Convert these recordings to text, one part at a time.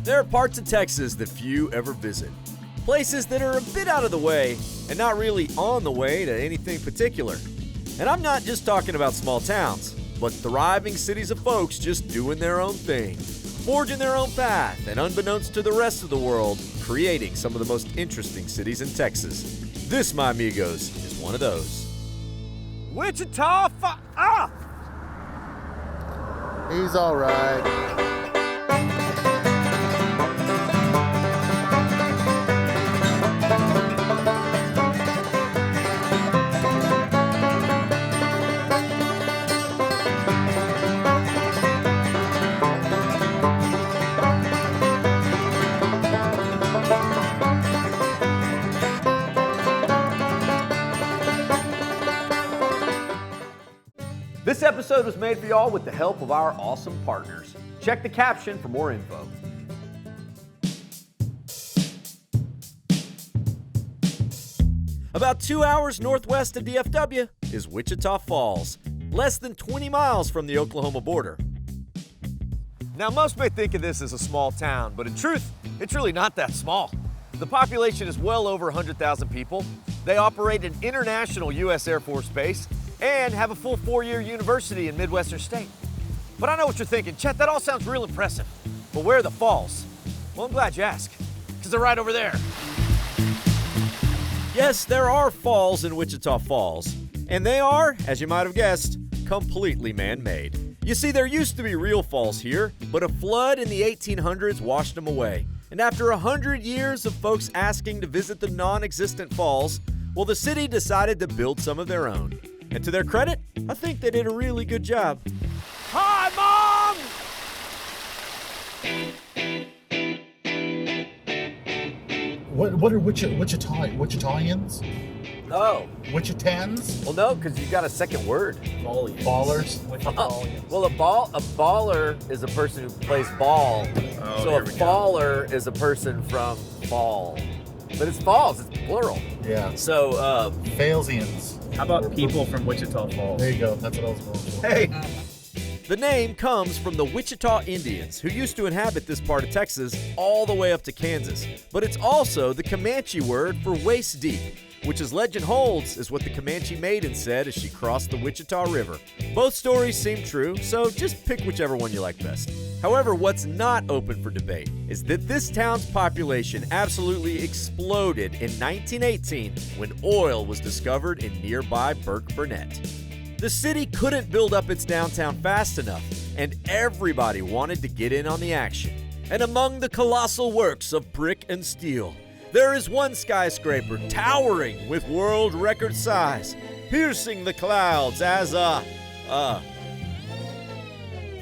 There are parts of Texas that few ever visit. Places that are a bit out of the way and not really on the way to anything particular. And I'm not just talking about small towns, but thriving cities of folks just doing their own thing, forging their own path, and unbeknownst to the rest of the world, creating some of the most interesting cities in Texas. This, my amigos, is one of those. Wichita Falls! He's all right. This episode was made for y'all with the help of our awesome partners. Check the caption for more info. About 2 hours northwest of DFW is Wichita Falls, less than 20 miles from the Oklahoma border. Now, most may think of this as a small town, but in truth, it's really not that small. The population is well over 100,000 people. They operate an international U.S. Air Force base and have a full 4-year university in Midwestern state. But I know what you're thinking. Chet, that all sounds real impressive. But where are the falls? Well, I'm glad you asked, because they're right over there. Yes, there are falls in Wichita Falls, and they are, as you might have guessed, completely man-made. You see, there used to be real falls here, but a flood in the 1800s washed them away. And after 100 years of folks asking to visit the non-existent falls, well, the city decided to build some of their own. And to their credit, I think they did a really good job. Hi, Mom! What are Wichitans? Oh. Wichitans? Well, no, because you got a second word. Ballers? Well, a baller is a person who plays ball. Oh, so a faller is a person from fall. But it's falls, it's plural. Yeah. So, Falesians. How about people from Wichita Falls? There you go. That's what I was going for. hey! The name comes from the Wichita Indians, who used to inhabit this part of Texas all the way up to Kansas. But it's also the Comanche word for waist deep, which, as legend holds, is what the Comanche maiden said as she crossed the Wichita River. Both stories seem true, so just pick whichever one you like best. However, what's not open for debate is that this town's population absolutely exploded in 1918 when oil was discovered in nearby Burke-Burnett. The city couldn't build up its downtown fast enough, and everybody wanted to get in on the action. And among the colossal works of brick and steel, there is one skyscraper towering with world record size, piercing the clouds as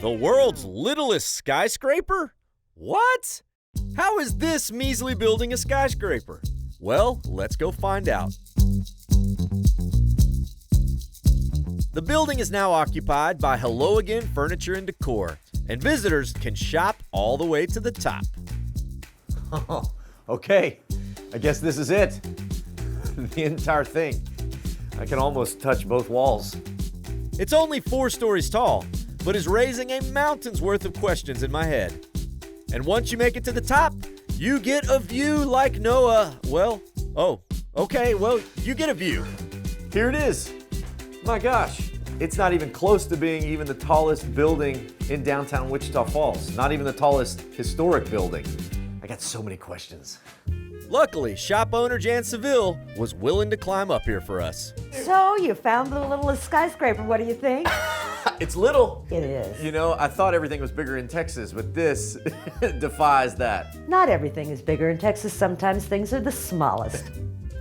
the world's littlest skyscraper? What? How is this measly building a skyscraper? Well, let's go find out. The building is now occupied by Hello Again Furniture and Decor, and visitors can shop all the way to the top. Oh, okay. I guess this is it. The entire thing. I can almost touch both walls. It's only 4 stories tall, but is raising a mountain's worth of questions in my head. And once you make it to the top, you get a view like no, you get a view. Here it is. My gosh, it's not even close to being even the tallest building in downtown Wichita Falls. Not even the tallest historic building. I got so many questions. Luckily, shop owner Jan Seville was willing to climb up here for us. So, you found the littlest skyscraper. What do you think? It's little. It is. You know, I thought everything was bigger in Texas, but this defies that. Not everything is bigger in Texas. Sometimes things are the smallest.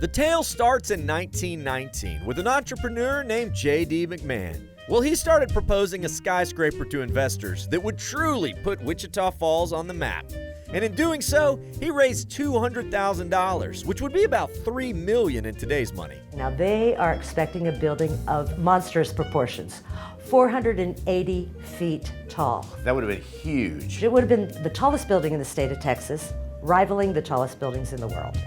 The tale starts in 1919 with an entrepreneur named J.D. McMahon. Well, he started proposing a skyscraper to investors that would truly put Wichita Falls on the map. And in doing so, he raised $200,000, which would be about $3 million in today's money. Now, they are expecting a building of monstrous proportions, 480 feet tall. That would have been huge. It would have been the tallest building in the state of Texas, rivaling the tallest buildings in the world.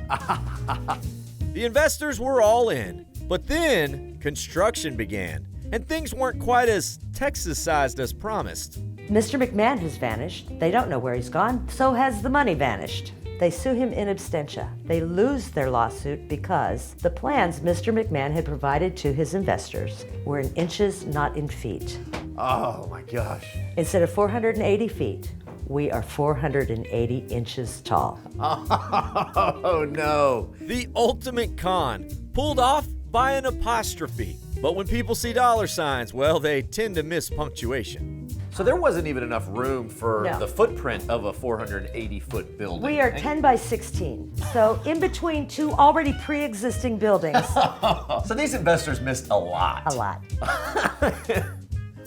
The investors were all in, but then construction began, and things weren't quite as Texas-sized as promised. Mr. McMahon has vanished. They don't know where he's gone. So has the money vanished. They sue him in absentia. They lose their lawsuit because the plans Mr. McMahon had provided to his investors were in inches, not in feet. Oh my gosh. Instead of 480 feet, we are 480 inches tall. Oh no. The ultimate con, pulled off by an apostrophe. But when people see dollar signs, well, they tend to miss punctuation. So there wasn't even enough room for No. the footprint of a 480-foot building. We are 10 by 16, so in between two already pre-existing buildings. So these investors missed a lot. A lot.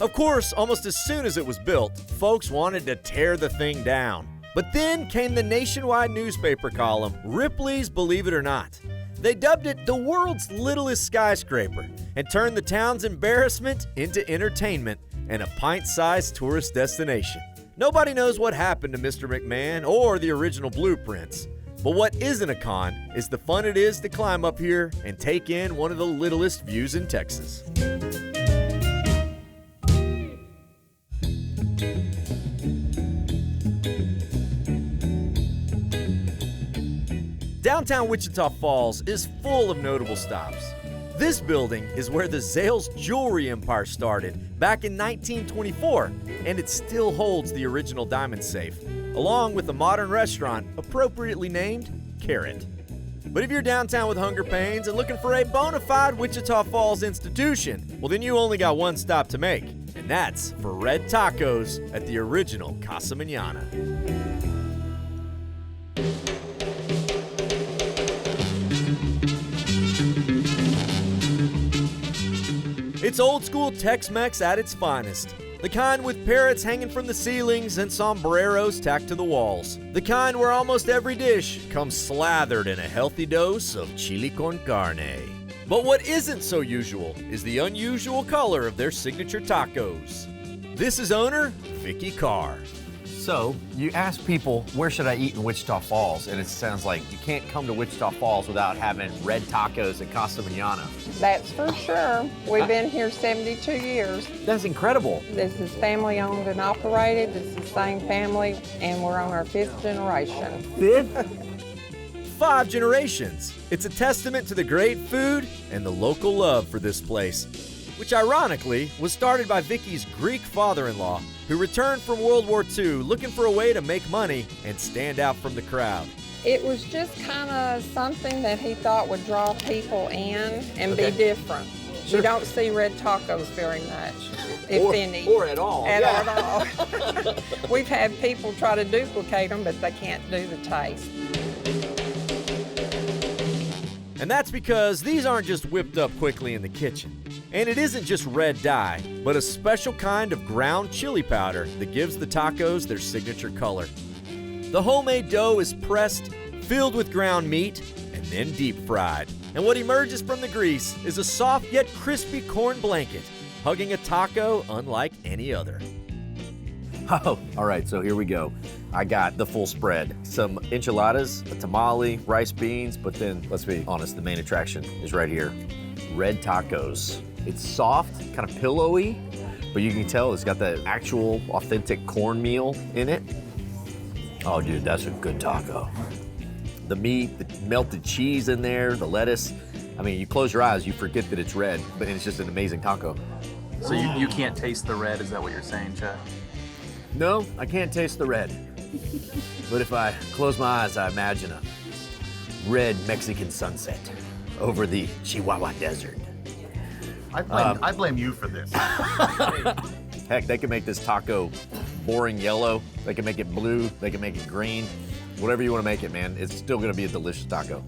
Of course, almost as soon as it was built, folks wanted to tear the thing down. But then came the nationwide newspaper column, Ripley's Believe It or Not. They dubbed it the world's littlest skyscraper and turned the town's embarrassment into entertainment and a pint-sized tourist destination. Nobody knows what happened to Mr. McMahon or the original blueprints. But what isn't a con is the fun it is to climb up here and take in one of the littlest views in Texas. Downtown Wichita Falls is full of notable stops. This building is where the Zales jewelry empire started back in 1924, and it still holds the original diamond safe, along with a modern restaurant appropriately named Carrot. But if you're downtown with hunger pains and looking for a bona fide Wichita Falls institution, well then you only got one stop to make, and that's for red tacos at the original Casa Manana. It's old school Tex-Mex at its finest. The kind with parrots hanging from the ceilings and sombreros tacked to the walls. The kind where almost every dish comes slathered in a healthy dose of chili con carne. But what isn't so usual is the unusual color of their signature tacos. This is owner Vicky Carr. So, you ask people, where should I eat in Wichita Falls? And it sounds like you can't come to Wichita Falls without having red tacos at Casa Manana. That's for sure. We've been here 72 years. That's incredible. This is family owned and operated. This is the same family, and we're on our 5th generation. Fifth? 5 generations. It's a testament to the great food and the local love for this place, which ironically was started by Vicky's Greek father-in-law, who returned from World War II looking for a way to make money and stand out from the crowd. It was just kind of something that he thought would draw people in and be different. Sure. You don't see red tacos very much, if any. Or at all. At all. We've had people try to duplicate them, but they can't do the taste. And that's because these aren't just whipped up quickly in the kitchen. And it isn't just red dye, but a special kind of ground chili powder that gives the tacos their signature color. The homemade dough is pressed, filled with ground meat, and then deep fried. And what emerges from the grease is a soft yet crispy corn blanket, hugging a taco unlike any other. Oh, all right, so here we go. I got the full spread. Some enchiladas, a tamale, rice beans, but then, let's be honest, the main attraction is right here. Red tacos. It's soft, kind of pillowy, but you can tell it's got that actual authentic cornmeal in it. Oh, dude, that's a good taco. The meat, the melted cheese in there, the lettuce. I mean, you close your eyes, you forget that it's red, but it's just an amazing taco. So you can't taste the red, is that what you're saying, Chad? No, I can't taste the red. But if I close my eyes, I imagine a red Mexican sunset over the Chihuahua Desert. I blame you for this. Heck, they can make this taco boring yellow. They can make it blue. They can make it green. Whatever you want to make it, man, it's still going to be a delicious taco.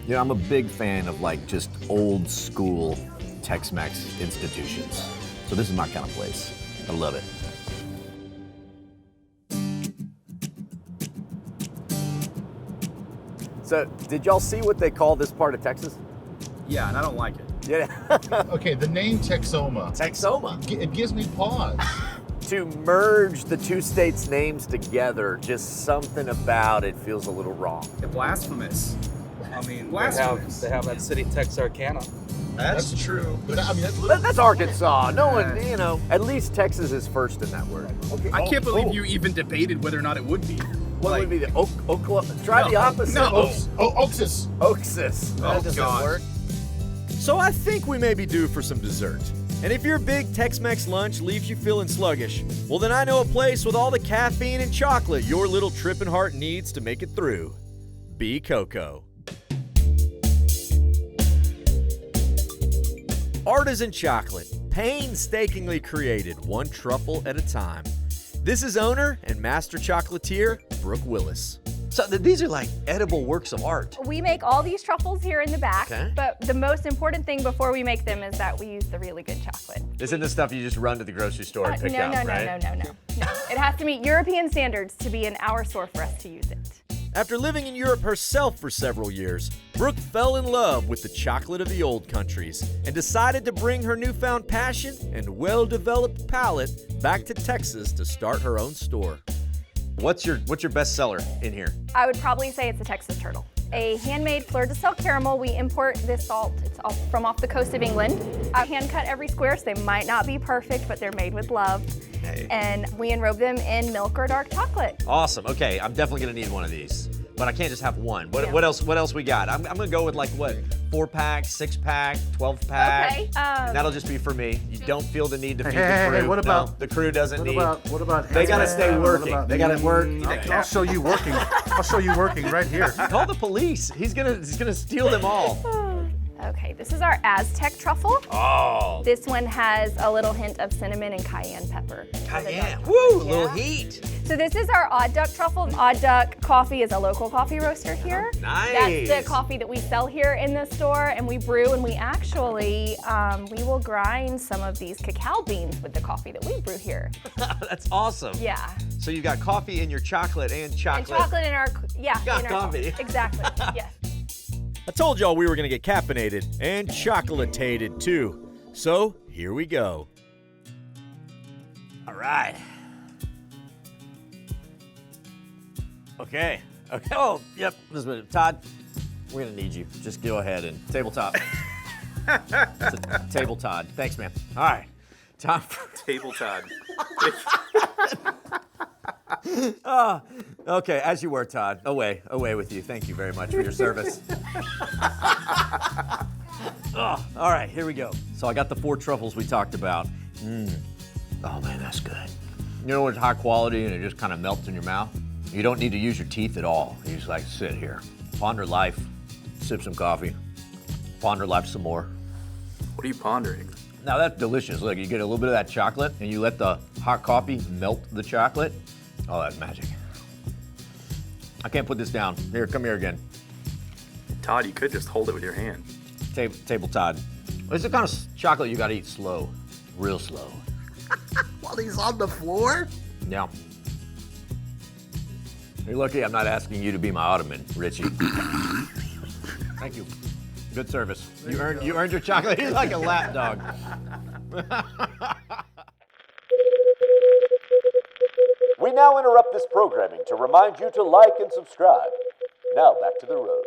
You know, I'm a big fan of like just old school Tex-Mex institutions. So this is my kind of place. I love it. So, did y'all see what they call this part of Texas? Yeah, and I don't like it. Yeah. Okay, the name Texoma. Texoma. It gives me pause. To merge the two states' names together, just something about it feels a little wrong. Blasphemous. I mean, They blasphemous. have that city Texarkana. That's true. But I mean, that's That's Arkansas. No one, you know, at least Texas is first in that word. Okay. I can't believe you even debated whether or not it would be. What would be the try the opposite. No. Oaksis. Oaksis. That doesn't gosh. work. So I think we may be due for some dessert. And if your big Tex-Mex lunch leaves you feeling sluggish, well then I know a place with all the caffeine and chocolate your little tripping heart needs to make it through. Be Coco. Artisan chocolate, painstakingly created one truffle at a time. This is owner and master chocolatier, Brooke Willis. So these are like edible works of art. We make all these truffles here in the back, Okay. but the most important thing before we make them is that we use the really good chocolate. Isn't this stuff you just run to the grocery store and pick no, up, no, right? no. It has to meet European standards to be in our store for us to use it. After living in Europe herself for several years, Brooke fell in love with the chocolate of the old countries and decided to bring her newfound passion and well-developed palate back to Texas to start her own store. What's your best seller in here? I would probably say it's a Texas turtle. A handmade fleur-de-sel caramel. We import this salt. It's from off the coast of England. I hand cut every square, so they might not be perfect, but they're made with love. Hey. And we enrobe them in milk or dark chocolate. Awesome. Okay, I'm definitely gonna need one of these, but I can't just have one. What Yeah. What else we got? I'm gonna go with like what? 4-pack, 6-pack, 12-pack. Okay, And that'll just be for me. You don't feel the need to feed the hey, crew. what about- No, the crew doesn't need. What about? They gotta stay working. They gotta work. I'll show you working. I'll show you working right here. Call the police. He's gonna steal them all. Okay, this is our Aztec truffle. Oh. This one has a little hint of cinnamon and cayenne pepper. Cayenne. Woo, a little Yeah. heat. So this is our Odd Duck truffle. Odd Duck Coffee is a local coffee roaster here. Nice. That's the coffee that we sell here in the store, and we brew, and we actually, we will grind some of these cacao beans with the coffee that we brew here. That's awesome. Yeah. So you've got coffee in your chocolate and chocolate. And chocolate in our, Got in our coffee. Exactly, yes. I told y'all we were gonna get caffeinated and chocolatated too. So here we go. All right. Okay. Oh, yep. This is Todd. We're gonna need you. Just go ahead and tabletop. It's a table Todd. Thanks, man. All right. Time for Table Todd. Okay, as you were, Todd. Away with you. Thank you very much for your service. All right, here we go. So I got the 4 truffles we talked about. Oh man, that's good. You know when it's high quality and it just kind of melts in your mouth? You don't need to use your teeth at all. You just like sit here, ponder life, sip some coffee, ponder life some more. What are you pondering? Now that's delicious. Look, you get a little bit of that chocolate and you let the hot coffee melt the chocolate. Oh, that's magic. I can't put this down. Here, come here again. Todd, you could just hold it with your hand. Table Todd. It's the kind of chocolate you gotta eat slow, real slow. While he's on the floor? Yeah. You're lucky I'm not asking you to be my ottoman, Richie. Thank you. Good service. You earned your chocolate. He's like a lap dog. We now interrupt this programming to remind you to like and subscribe. Now back to the road.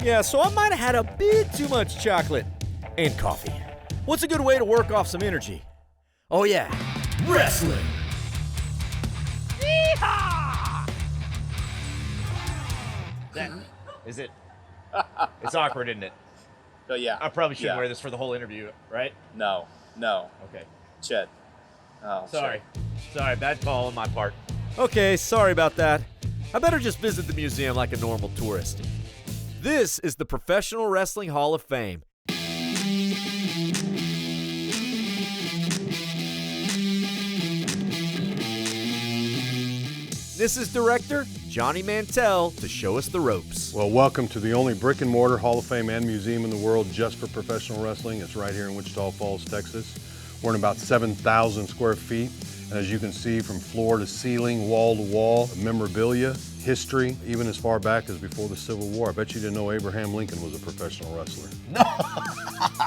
Yeah, so I might have had a bit too much chocolate and coffee. What's a good way to work off some energy? Oh yeah, wrestling. Yeehaw! That is it. It's awkward, isn't it? Oh yeah. I probably shouldn't Yeah. wear this for the whole interview, right? No. Okay. Chet. Oh, Sorry, bad call on my part. Okay, sorry about that. I better just visit the museum like a normal tourist. This is the Professional Wrestling Hall of Fame. This is director Johnny Mantell to show us the ropes. Well, welcome to the only brick and mortar Hall of Fame and museum in the world just for professional wrestling. It's right here in Wichita Falls, Texas. We're in about 7,000 square feet. And as you can see, from floor to ceiling, wall to wall, memorabilia, history, even as far back as before the Civil War. I bet you didn't know Abraham Lincoln was a professional wrestler. No.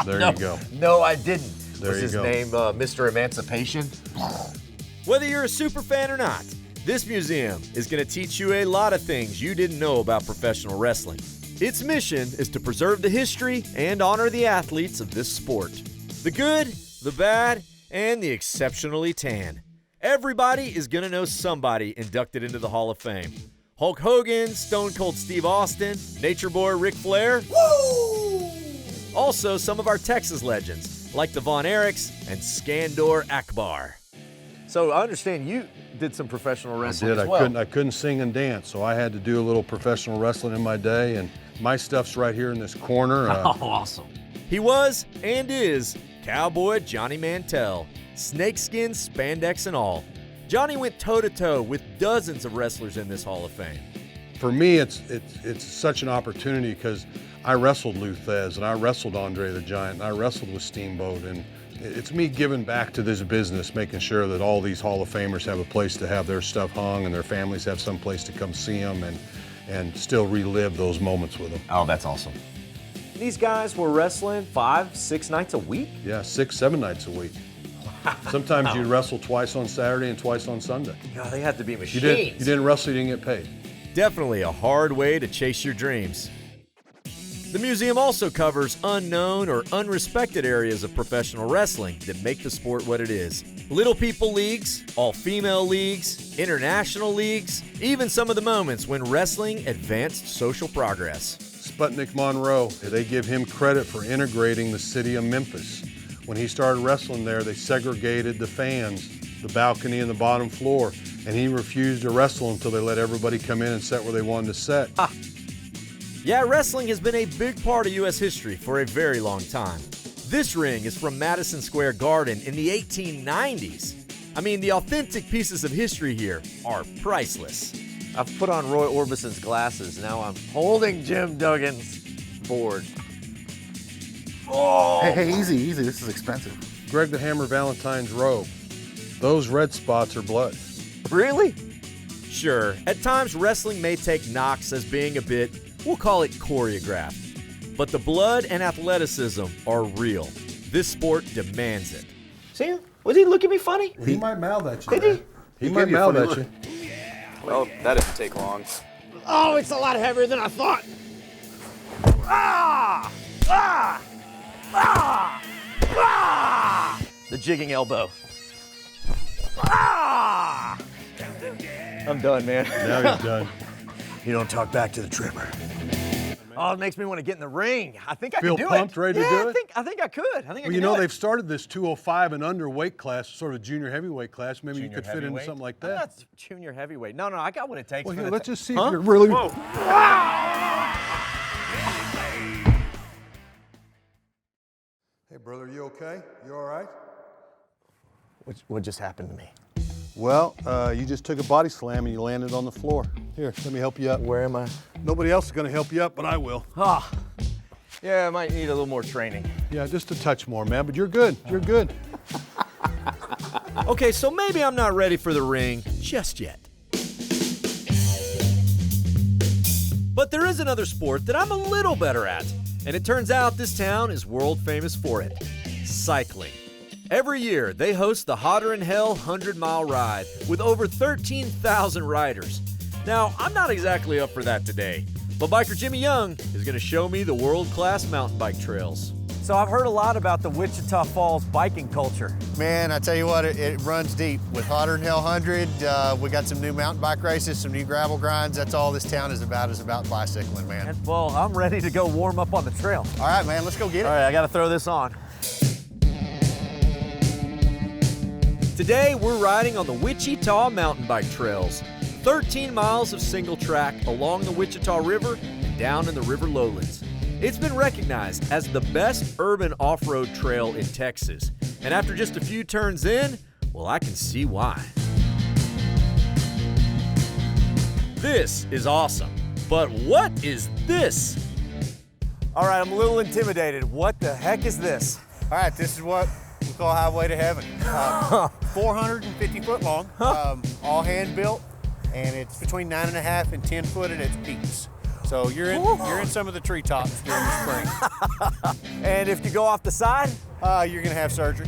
There No. you go. No, I didn't. There Was you his go. name Mr. Emancipation? Whether you're a super fan or not, This museum is going to teach you a lot of things you didn't know about professional wrestling. Its mission is to preserve the history and honor the athletes of this sport. The good, the bad, and the exceptionally tan. Everybody is going to know somebody inducted into the Hall of Fame. Hulk Hogan, Stone Cold Steve Austin, Nature Boy Ric Flair. Woo! Also, some of our Texas legends, like the Von Erichs and Skandor Akbar. So I understand you did some professional wrestling as well. I couldn't sing and dance, so I had to do a little professional wrestling in my day, and my stuff's right here in this corner. Awesome. He was and is Cowboy Johnny Mantell, snakeskin, spandex, and all. Johnny went toe-to-toe with dozens of wrestlers in this Hall of Fame. For me, it's such an opportunity because I wrestled Lou Thez, and I wrestled Andre the Giant, and I wrestled with Steamboat, and it's me giving back to this business, making sure that all these Hall of Famers have a place to have their stuff hung and their families have some place to come see them and still relive those moments with them. Oh, that's awesome. These guys were wrestling 5-6 nights a week? Yeah, 6-7 nights a week. Sometimes you'd wrestle twice on Saturday and twice on Sunday. God, they have to be machines. You didn't wrestle, you didn't get paid. Definitely a hard way to chase your dreams. The museum also covers unknown or unrespected areas of professional wrestling that make the sport what it is. Little people leagues, all-female leagues, international leagues, even some of the moments when wrestling advanced social progress. Sputnik Monroe, they give him credit for integrating the city of Memphis. When he started wrestling there, they segregated the fans, the balcony and the bottom floor, and he refused to wrestle until they let everybody come in and sit where they wanted to sit. Yeah, wrestling has been a big part of U.S. history for a very long time. This ring is from Madison Square Garden in the 1890s. I mean, the authentic pieces of history here are priceless. I've put on Roy Orbison's glasses. Now I'm holding Jim Duggan's board. Oh! Hey, easy. This is expensive. Greg the Hammer Valentine's robe. Those red spots are blood. Really? Sure, at times wrestling may take knocks as being a bit, we'll call it choreographed. But the blood and athleticism are real. This sport demands it. See, was he looking at me funny? He might mouth at you. Did he? He might mouth at you. Well, that didn't take long. Oh, it's a lot heavier than I thought. Ah! Ah! Ah! Ah! The jigging elbow. Ah! I'm done, man. Now he's done. You don't talk back to the trimmer. Oh, it makes me want to get in the ring. I think I can do it. Feel pumped, ready to do it? I think I could. Well, you know, they've started this 205 and under weight class, sort of junior heavyweight class. Maybe you could fit into something like that. That's junior heavyweight. No, I got what it takes. Well, here, let's just see if you're really... Whoa. Hey, brother, you okay? You all right? What just happened to me? Well, you just took a body slam and you landed on the floor. Here, let me help you up. Where am I? Nobody else is going to help you up, but I will. Ah, yeah, I might need a little more training. Yeah, just a touch more, man, but you're good. You're good. Okay, so maybe I'm not ready for the ring just yet. But there is another sport that I'm a little better at, and it turns out this town is world famous for it: cycling. Every year, they host the Hotter Than Hell 100-mile ride with over 13,000 riders. Now, I'm not exactly up for that today, but biker Jimmy Young is going to show me the world-class mountain bike trails. So I've heard a lot about the Wichita Falls biking culture. Man, I tell you what, it runs deep. With Hotter Than Hell 100, we got some new mountain bike races, some new gravel grinds. That's all this town is about bicycling, man. Well, I'm ready to go warm up on the trail. All right, man, let's go get it. All right, I got to throw this on. Today, we're riding on the Wichita mountain bike trails. 13 miles of single track along the Wichita River and down in the river lowlands. It's been recognized as the best urban off-road trail in Texas. And after just a few turns in, well, I can see why. This is awesome. But what is this? All right, I'm a little intimidated. What the heck is this? All right, this is what we call Highway to Heaven. 450 foot long, all hand built, and it's between 9.5 and 10 foot at its peaks. So you're in some of the treetops during the spring. And if you go off the side? You're gonna have surgery.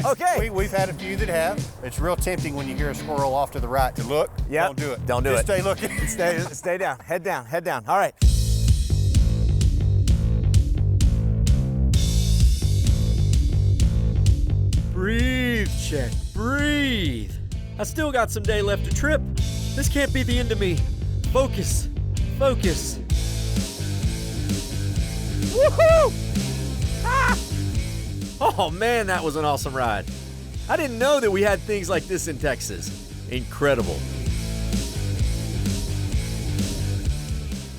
Okay. We've had a few that have. It's real tempting when you hear a squirrel off to the right to look. Yep. Don't do it. Don't do Just it. stay looking. Stay down. Head down. Head down. All right. Breathe, Chet. Breathe. I still got some day left to trip. This can't be the end of me. Focus. Focus. Woohoo! Ah! Oh man, that was an awesome ride. I didn't know that we had things like this in Texas. Incredible.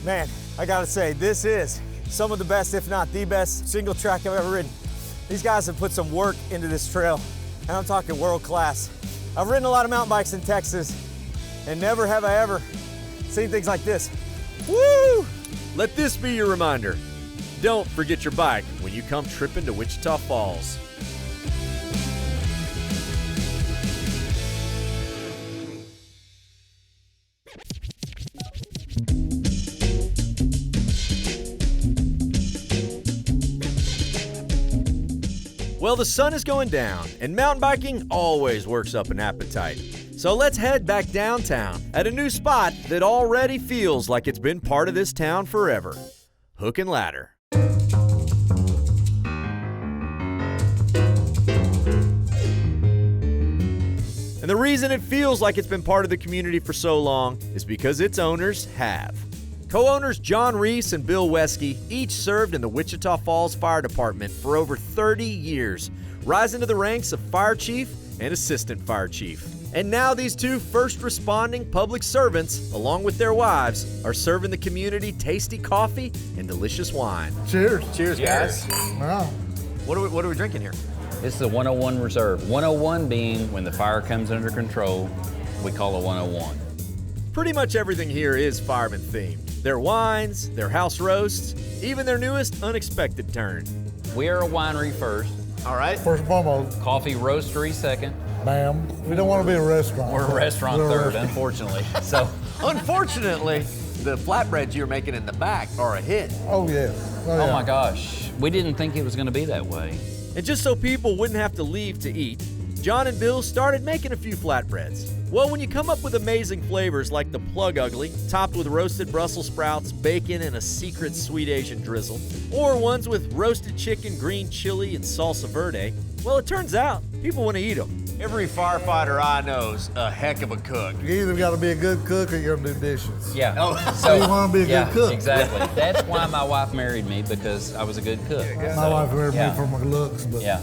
Man, I gotta say, this is some of the best, if not the best, single track I've ever ridden. These guys have put some work into this trail, and I'm talking world class. I've ridden a lot of mountain bikes in Texas, and never have I ever seen things like this. Woo! Let this be your reminder. Don't forget your bike when you come tripping to Wichita Falls. Well, the sun is going down, and mountain biking always works up an appetite. So let's head back downtown at a new spot that already feels like it's been part of this town forever. Hook and Ladder. And the reason it feels like it's been part of the community for so long is because its owners have. Co-owners John Reese and Bill Wesky each served in the Wichita Falls Fire Department for over 30 years, rising to the ranks of fire chief and assistant fire chief. And now these two first responding public servants, along with their wives, are serving the community tasty coffee and delicious wine. Cheers. Cheers, guys. Wow. What are we drinking here? This is a 101 Reserve. 101 being when the fire comes under control, we call a 101. Pretty much everything here is fireman themed. Their wines, their house roasts, even their newest unexpected turn. We are a winery first. All right. First and foremost, Coffee roastery second. ma'am, we don't want to be a restaurant. We're a restaurant We're a third, restaurant. unfortunately. So, Unfortunately, the flatbreads you're making in the back are a hit. Oh, yeah. oh my gosh, we didn't think it was going to be that way. And just so people wouldn't have to leave to eat, John and Bill started making a few flatbreads. Well, when you come up with amazing flavors like the Plug Ugly, topped with roasted Brussels sprouts, bacon, and a secret sweet Asian drizzle, or ones with roasted chicken, green chili, and salsa verde, well, it turns out people want to eat them. Every firefighter I know's a heck of a cook. You either got to be a good cook or you're going to do dishes. Yeah. Oh. So you want to be a good cook. Exactly. That's why my wife married me, because I was a good cook. My wife married me for my looks, but Yeah.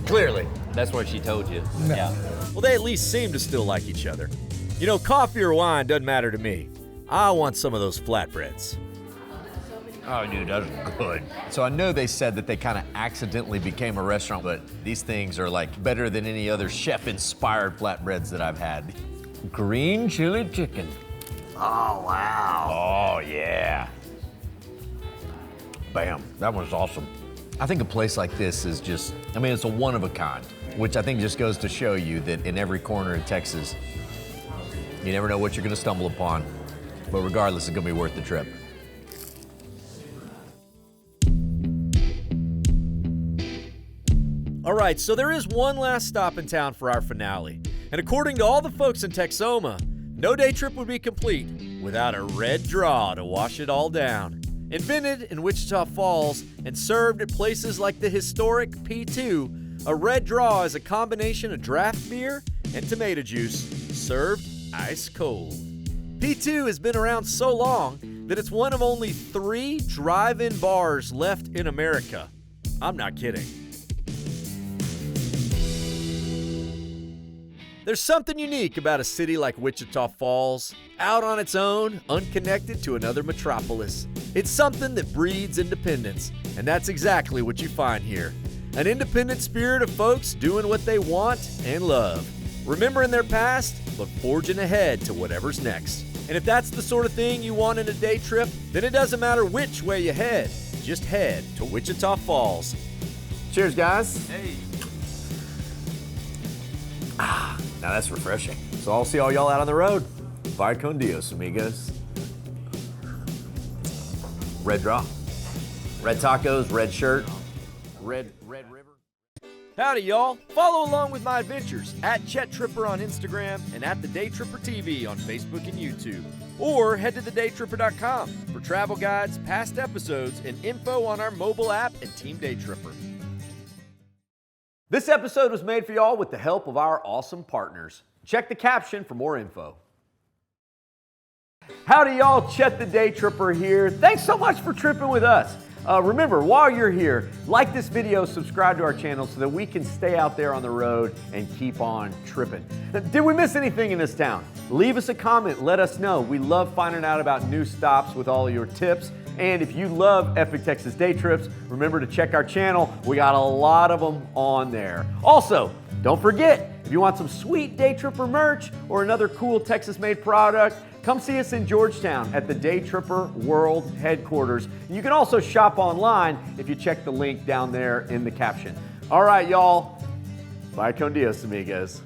Clearly. That's what she told you. No. Yeah. Well, they at least seem to still like each other. You know, coffee or wine doesn't matter to me. I want some of those flatbreads. Oh, dude, that's good. So I know they said that they kind of accidentally became a restaurant, but these things are like better than any other chef-inspired flatbreads that I've had. Green chili chicken. Oh, wow. Oh, yeah. Bam, that one's awesome. I think a place like this is just, I mean, it's a one of a kind, which I think just goes to show you that in every corner in Texas, you never know what you're gonna stumble upon, but regardless, it's gonna be worth the trip. All right, so there is one last stop in town for our finale. And according to all the folks in Texoma, no day trip would be complete without a red draw to wash it all down. Invented in Wichita Falls and served at places like the historic P2, a red draw is a combination of draft beer and tomato juice served ice cold. P2 has been around so long that it's one of only 3 drive-in bars left in America. I'm not kidding. There's something unique about a city like Wichita Falls, out on its own, unconnected to another metropolis. It's something that breeds independence, and that's exactly what you find here. An independent spirit of folks doing what they want and love, remembering their past, but forging ahead to whatever's next. And if that's the sort of thing you want in a day trip, then it doesn't matter which way you head, just head to Wichita Falls. Cheers, guys. Hey. Now that's refreshing. So I'll see all y'all out on the road. Vaya con Dios, amigos. Red draw. Red tacos, red shirt, red river. Howdy, y'all. Follow along with my adventures at Chet Tripper on Instagram and at The Day Tripper TV on Facebook and YouTube. Or head to thedaytripper.com for travel guides, past episodes, and info on our mobile app and Team Day Tripper. This episode was made for y'all with the help of our awesome partners. Check the caption for more info. Howdy, y'all. Chet the Day Tripper here. Thanks so much for tripping with us. Remember, while you're here, like this video, subscribe to our channel so that we can stay out there on the road and keep on tripping. Did we miss anything in this town? Leave us a comment, let us know. We love finding out about new stops with all of your tips. And if you love Epic Texas Day Trips, remember to check our channel. We got a lot of them on there. Also, don't forget, if you want some sweet Day Tripper merch or another cool Texas-made product, come see us in Georgetown at the Day Tripper World Headquarters. You can also shop online if you check the link down there in the caption. All right, y'all. Bye con Dios, amigos.